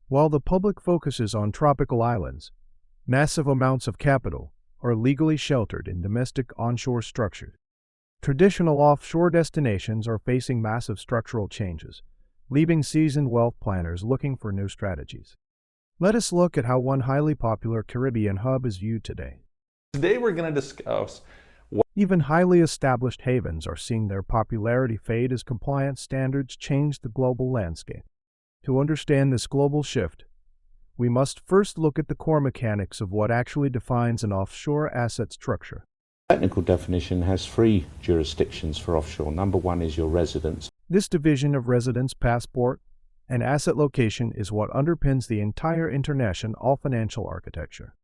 While the public focuses on tropical islands, massive amounts of capital are legally sheltered in domestic onshore structures. Traditional offshore destinations are facing massive structural changes, leaving seasoned wealth planners looking for new strategies. Let us look at how one highly popular Caribbean hub is viewed today. Today we're going to discuss Even highly established havens are seeing their popularity fade as compliance standards change the global landscape. To understand this global shift, we must first look at the core mechanics of what actually defines an offshore asset structure. Technical definition has three jurisdictions for offshore. Number one is your residence. This division of residence, passport, and asset location is what underpins the entire international financial architecture.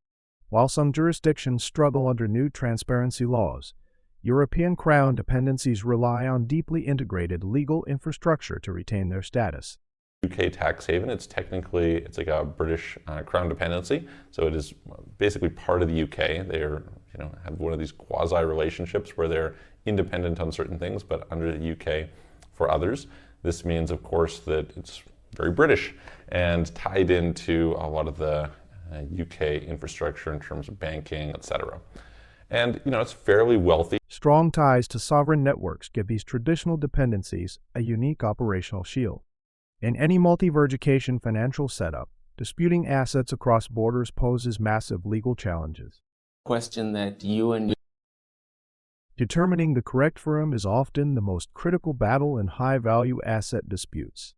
While some jurisdictions struggle under new transparency laws, European crown dependencies rely on deeply integrated legal infrastructure to retain their status. UK tax haven. It's like a British crown dependency, so it is basically part of the UK. They're have one of these quasi relationships where they're independent on certain things, but under the UK for others. This means, of course, that it's very British and tied into a lot of the UK infrastructure in terms of banking, etc. And it's fairly wealthy. Strong ties to sovereign networks give these traditional dependencies a unique operational shield. In any multi-vergication financial setup, disputing assets across borders poses massive legal challenges. Question that you and Determining the correct firm is often the most critical battle in high-value asset disputes.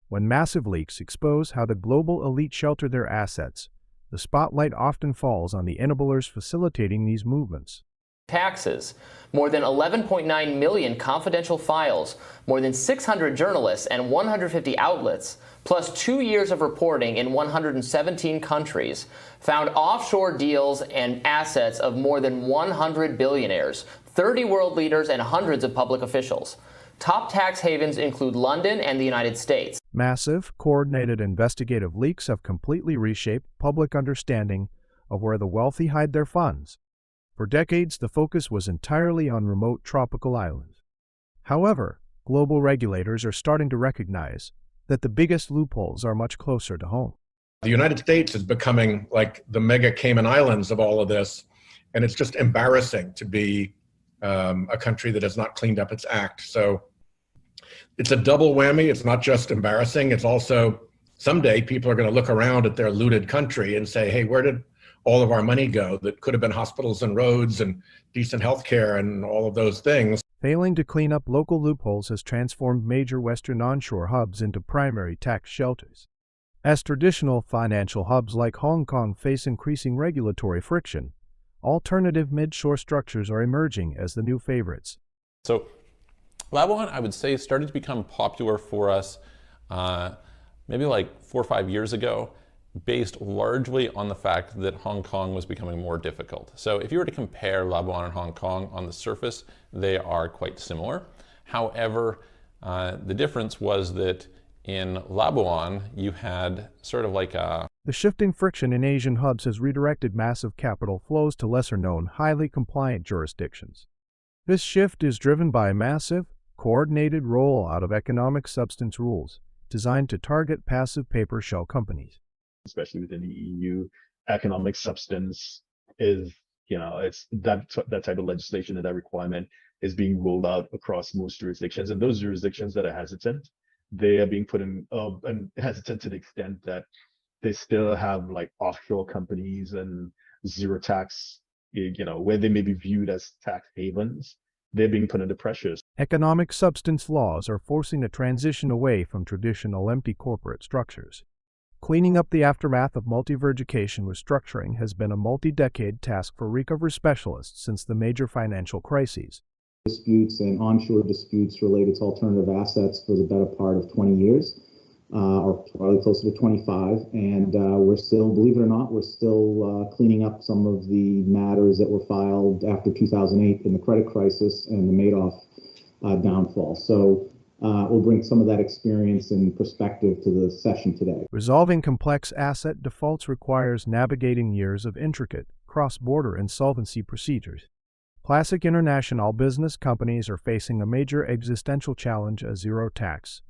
When massive leaks expose how the global elite shelter their assets, the spotlight often falls on the enablers facilitating these movements. Taxes, more than 11.9 million confidential files, more than 600 journalists and 150 outlets, plus 2 years of reporting in 117 countries, found offshore deals and assets of more than 100 billionaires, 30 world leaders, and hundreds of public officials. Top tax havens include London and the United States. Massive, coordinated investigative leaks have completely reshaped public understanding of where the wealthy hide their funds. For decades, the focus was entirely on remote tropical islands. However, global regulators are starting to recognize that the biggest loopholes are much closer to home. The United States is becoming like the mega Cayman Islands of all of this, and it's just embarrassing to be a country that has not cleaned up its act. So it's a double whammy. It's not just embarrassing. It's also someday people are going to look around at their looted country and say, hey, where did all of our money go that could have been hospitals and roads and decent health care and all of those things? Failing to clean up local loopholes has transformed major Western onshore hubs into primary tax shelters. As traditional financial hubs like Hong Kong face increasing regulatory friction, alternative midshore structures are emerging as the new favorites. So Labuan, I would say, started to become popular for us maybe like 4 or 5 years ago, based largely on the fact that Hong Kong was becoming more difficult. So if you were to compare Labuan and Hong Kong on the surface, they are quite similar. However, the difference was that in Labuan, you had sort of like a... The shifting friction in Asian hubs has redirected massive capital flows to lesser-known, highly compliant jurisdictions. This shift is driven by a massive, coordinated rollout of economic substance rules designed to target passive paper shell companies. Especially within the EU, economic substance is, it's that type of legislation and that requirement is being rolled out across most jurisdictions. And those jurisdictions that are hesitant, they are being put in, and hesitant to the extent that they still have like offshore companies and zero tax, where they may be viewed as tax havens. They're being put under pressures. Economic substance laws are forcing a transition away from traditional empty corporate structures. Cleaning up the aftermath of multi-vergication restructuring has been a multi-decade task for recovery specialists since the major financial crises. Disputes and onshore disputes related to alternative assets for the better part of 20 years, or probably closer to 25. And we're still, believe it or not, we're still cleaning up some of the matters that were filed after 2008 in the credit crisis and the Madoff downfall. So we'll bring some of that experience and perspective to the session today. Resolving complex asset defaults requires navigating years of intricate, cross-border insolvency procedures. Classic international business companies are facing a major existential challenge as zero tax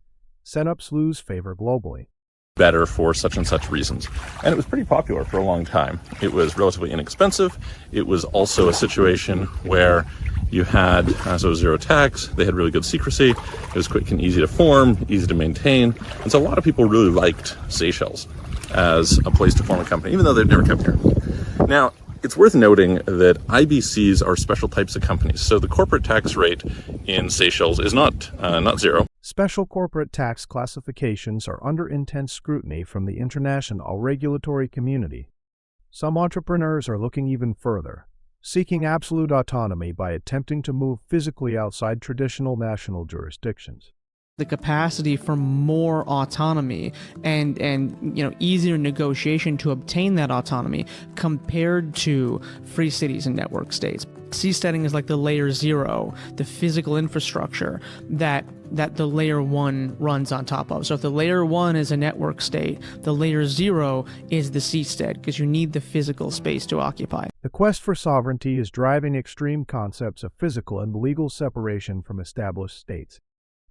setups lose favor globally. better for such and such reasons. And it was pretty popular for a long time. It was relatively inexpensive. It was also a situation where you had so zero tax, they had really good secrecy, it was quick and easy to form, easy to maintain, and so a lot of people really liked Seychelles as a place to form a company, even though they'd never come here. Now, it's worth noting that IBCs are special types of companies, so the corporate tax rate in Seychelles is not zero. Special corporate tax classifications are under intense scrutiny from the international regulatory community. Some entrepreneurs are looking even further, seeking absolute autonomy by attempting to move physically outside traditional national jurisdictions. The capacity for more autonomy and easier negotiation to obtain that autonomy compared to free cities and network states. Seasteading is like the layer zero, the physical infrastructure that the layer one runs on top of. So if the layer one is a network state, the layer zero is the seastead, because you need the physical space to occupy. The quest for sovereignty is driving extreme concepts of physical and legal separation from established states.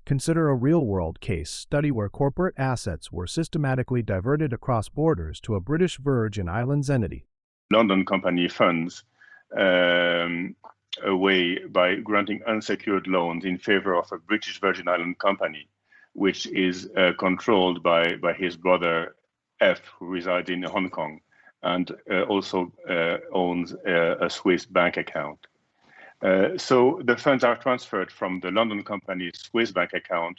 Consider a real-world case study where corporate assets were systematically diverted across borders to a British Virgin Islands entity. London company funds away by granting unsecured loans in favor of a British Virgin Island company, which is controlled by his brother F, who resides in Hong Kong, and also owns a Swiss bank account. So the funds are transferred from the London company's Swiss bank account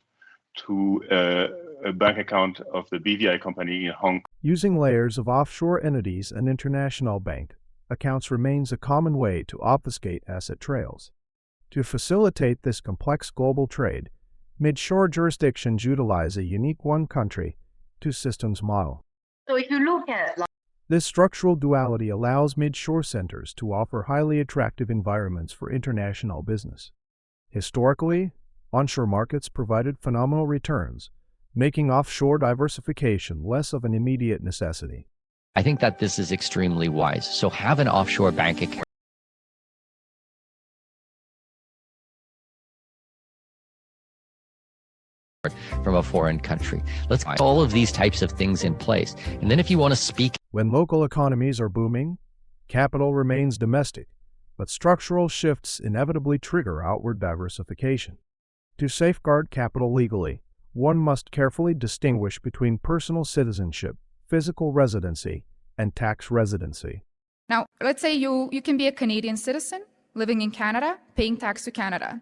to a bank account of the BVI company in Hong Kong. Using layers of offshore entities and international bank accounts remains a common way to obfuscate asset trails. To facilitate this complex global trade, mid-shore jurisdictions utilize a unique one country, two systems model. So if you look at this structural duality allows mid-shore centers to offer highly attractive environments for international business. Historically, onshore markets provided phenomenal returns, making offshore diversification less of an immediate necessity. I think that this is extremely wise. So have an offshore bank account. From a foreign country. Let's get all of these types of things in place. And then if you want to speak... When local economies are booming, capital remains domestic, but structural shifts inevitably trigger outward diversification. To safeguard capital legally, one must carefully distinguish between personal citizenship, physical residency, and tax residency. Now, let's say you can be a Canadian citizen living in Canada, paying tax to Canada.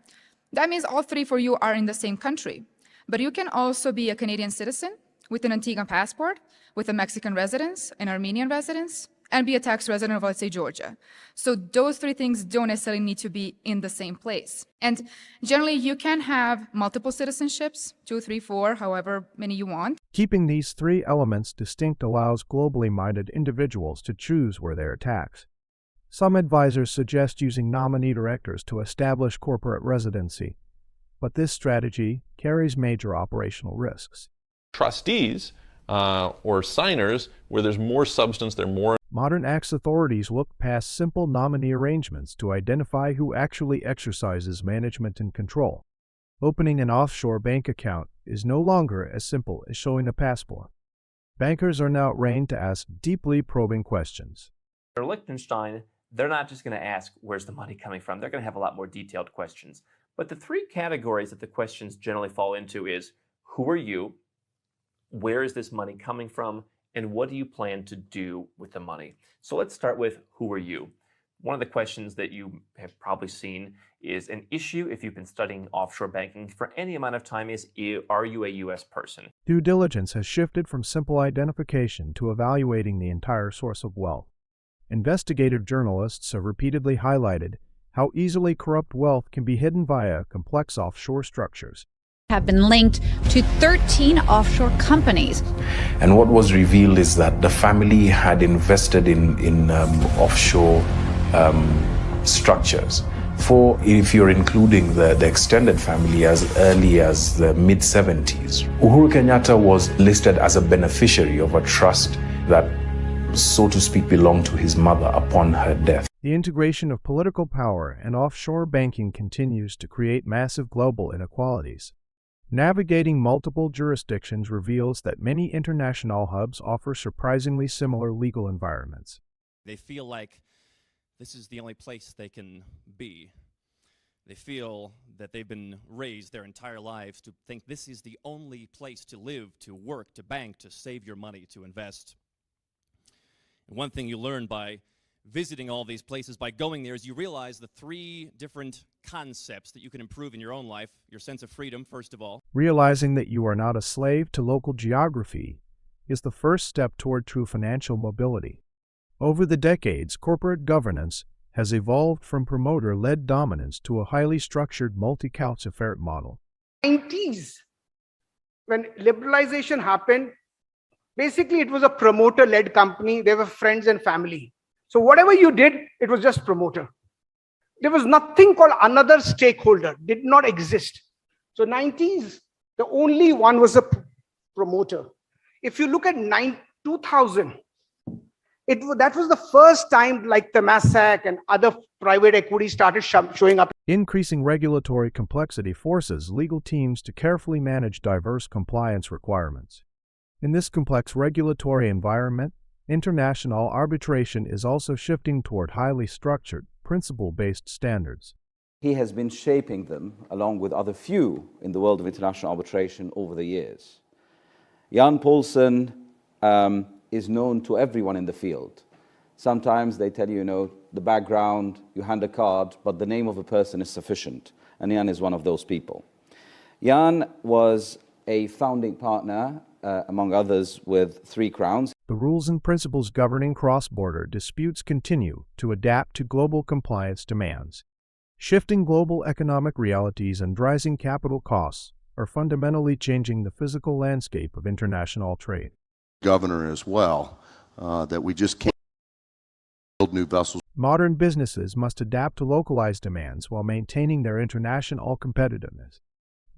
That means all three for you are in the same country. But you can also be a Canadian citizen with an Antiguan passport, with a Mexican residence, an Armenian residence, and be a tax resident of, let's say, Georgia. So those three things don't necessarily need to be in the same place. And generally, you can have multiple citizenships, 2, 3, 4, however many you want. Keeping these three elements distinct allows globally minded individuals to choose where they are taxed. Some advisors suggest using nominee directors to establish corporate residency, but this strategy carries major operational risks. Trustees or signers, where there's more substance, they're more... Modern tax authorities look past simple nominee arrangements to identify who actually exercises management and control. Opening an offshore bank account is no longer as simple as showing a passport. Bankers are now trained to ask deeply probing questions. For Liechtenstein, they're not just going to ask, where's the money coming from? They're going to have a lot more detailed questions. But the three categories that the questions generally fall into is, who are you? Where is this money coming from? And what do you plan to do with the money? So let's start with, who are you? One of the questions that you have probably seen is an issue if you've been studying offshore banking for any amount of time is, are you a U.S. person? Due diligence has shifted from simple identification to evaluating the entire source of wealth. Investigative journalists have repeatedly highlighted how easily corrupt wealth can be hidden via complex offshore structures. Have been linked to 13 offshore companies. And what was revealed is that the family had invested in offshore structures. For, if you're including the extended family, as early as the mid-70s. Uhuru Kenyatta was listed as a beneficiary of a trust that, so to speak, belonged to his mother upon her death. The integration of political power and offshore banking continues to create massive global inequalities. Navigating multiple jurisdictions reveals that many international hubs offer surprisingly similar legal environments. They feel like this is the only place they can be. They feel that they've been raised their entire lives to think this is the only place to live, to work, to bank, to save your money, to invest. And one thing you learn by visiting all these places, by going there, is you realize the three different concepts that you can improve in your own life. Your sense of freedom, first of all. Realizing that you are not a slave to local geography is the first step toward true financial mobility. Over the decades, corporate governance has evolved from promoter-led dominance to a highly structured multi-couch affair model. 90s, when liberalization happened, basically it was a promoter-led company. They were friends and family. So whatever you did, it was just promoter. There was nothing called another stakeholder, did not exist. So 90s, the only one was a promoter. If you look at 2000, that was the first time like Temasek and other private equity started showing up. Increasing regulatory complexity forces legal teams to carefully manage diverse compliance requirements. In this complex regulatory environment, international arbitration is also shifting toward highly structured, principle-based standards. He has been shaping them, along with other few in the world of international arbitration over the years. Jan Paulsen is known to everyone in the field. Sometimes they tell you, the background, you hand a card, but the name of a person is sufficient. And Jan is one of those people. Jan was a founding partner, among others, with 3 Crowns. The rules and principles governing cross-border disputes continue to adapt to global compliance demands. Shifting global economic realities and rising capital costs are fundamentally changing the physical landscape of international trade. Governor as well, that we just can't build new vessels. Modern businesses must adapt to localized demands while maintaining their international competitiveness.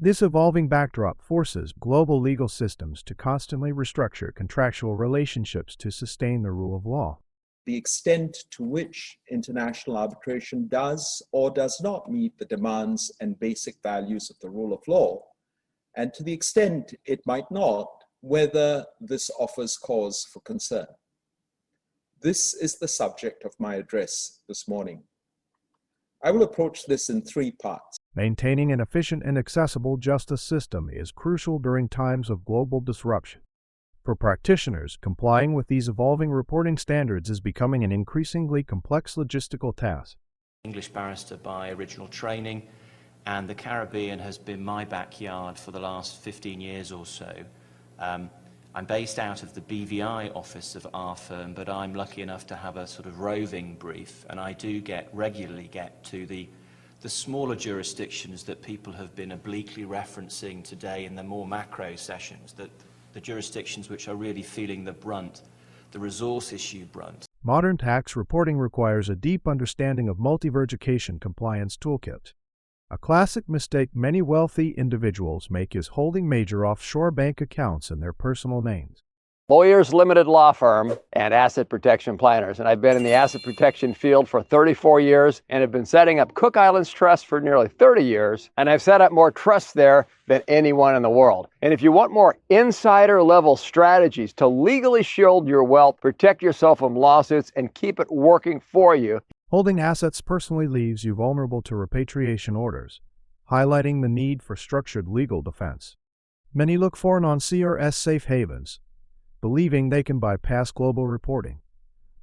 This evolving backdrop forces global legal systems to constantly restructure contractual relationships to sustain the rule of law. The extent to which international arbitration does or does not meet the demands and basic values of the rule of law, and to the extent it might not, whether this offers cause for concern. This is the subject of my address this morning. I will approach this in 3 parts. Maintaining an efficient and accessible justice system is crucial during times of global disruption. For practitioners, complying with these evolving reporting standards is becoming an increasingly complex logistical task. English barrister by original training, and the Caribbean has been my backyard for the last 15 years or so. I'm based out of the BVI office of our firm, but I'm lucky enough to have a sort of roving brief, and I do regularly get to the smaller jurisdictions that people have been obliquely referencing today in the more macro sessions, the jurisdictions which are really feeling the brunt, the resource issue brunt. Modern tax reporting requires a deep understanding of multi-verification compliance toolkit. A classic mistake many wealthy individuals make is holding major offshore bank accounts in their personal names. Lawyers Limited Law Firm and Asset Protection Planners, and I've been in the asset protection field for 34 years and have been setting up Cook Islands Trust for nearly 30 years, and I've set up more trusts there than anyone in the world. And if you want more insider level strategies to legally shield your wealth, protect yourself from lawsuits, and keep it working for you, holding assets personally leaves you vulnerable to repatriation orders, highlighting the need for structured legal defense. Many look for non-CRS safe havens, believing they can bypass global reporting.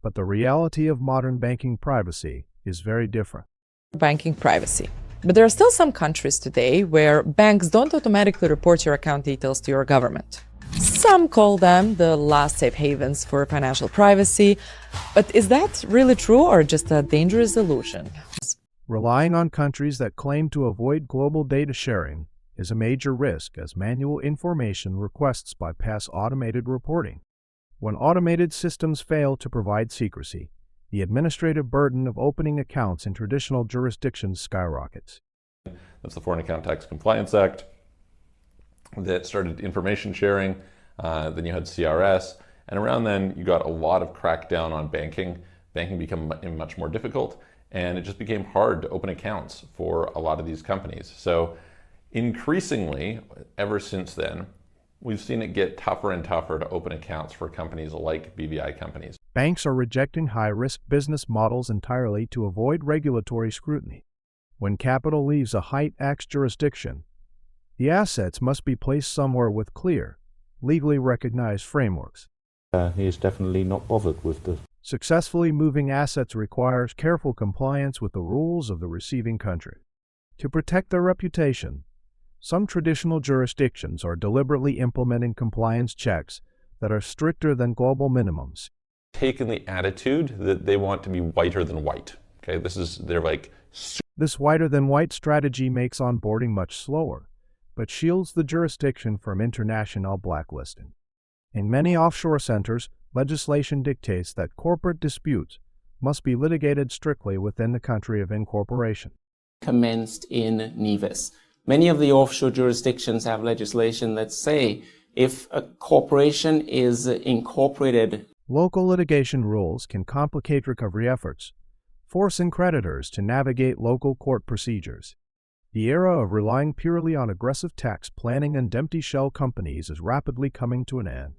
But the reality of modern banking privacy is very different. Banking privacy. But there are still some countries today where banks don't automatically report your account details to your government. Some call them the last safe havens for financial privacy. But is that really true or just a dangerous illusion? Relying on countries that claim to avoid global data sharing is a major risk as manual information requests bypass automated reporting. When automated systems fail to provide secrecy, the administrative burden of opening accounts in traditional jurisdictions skyrockets. That's the Foreign Account Tax Compliance Act that started information sharing. Then you had CRS, and around then you got a lot of crackdown on banking. Banking became much more difficult, and it just became hard to open accounts for a lot of these companies. So Increasingly, ever since then, we've seen it get tougher and tougher to open accounts for companies like BVI companies. Banks are rejecting high-risk business models entirely to avoid regulatory scrutiny. When capital leaves a high-tax jurisdiction, the assets must be placed somewhere with clear, legally recognized frameworks. He is definitely not bothered with the... Successfully moving assets requires careful compliance with the rules of the receiving country. To protect their reputation, some traditional jurisdictions are deliberately implementing compliance checks that are stricter than global minimums. Taken the attitude that they want to be whiter than white. Okay, they're like... This whiter-than-white strategy makes onboarding much slower, but shields the jurisdiction from international blacklisting. In many offshore centers, legislation dictates that corporate disputes must be litigated strictly within the country of incorporation. Commenced in Nevis. Many of the offshore jurisdictions have legislation that say if a corporation is incorporated. Local litigation rules can complicate recovery efforts, forcing creditors to navigate local court procedures. The era of relying purely on aggressive tax planning and empty shell companies is rapidly coming to an end.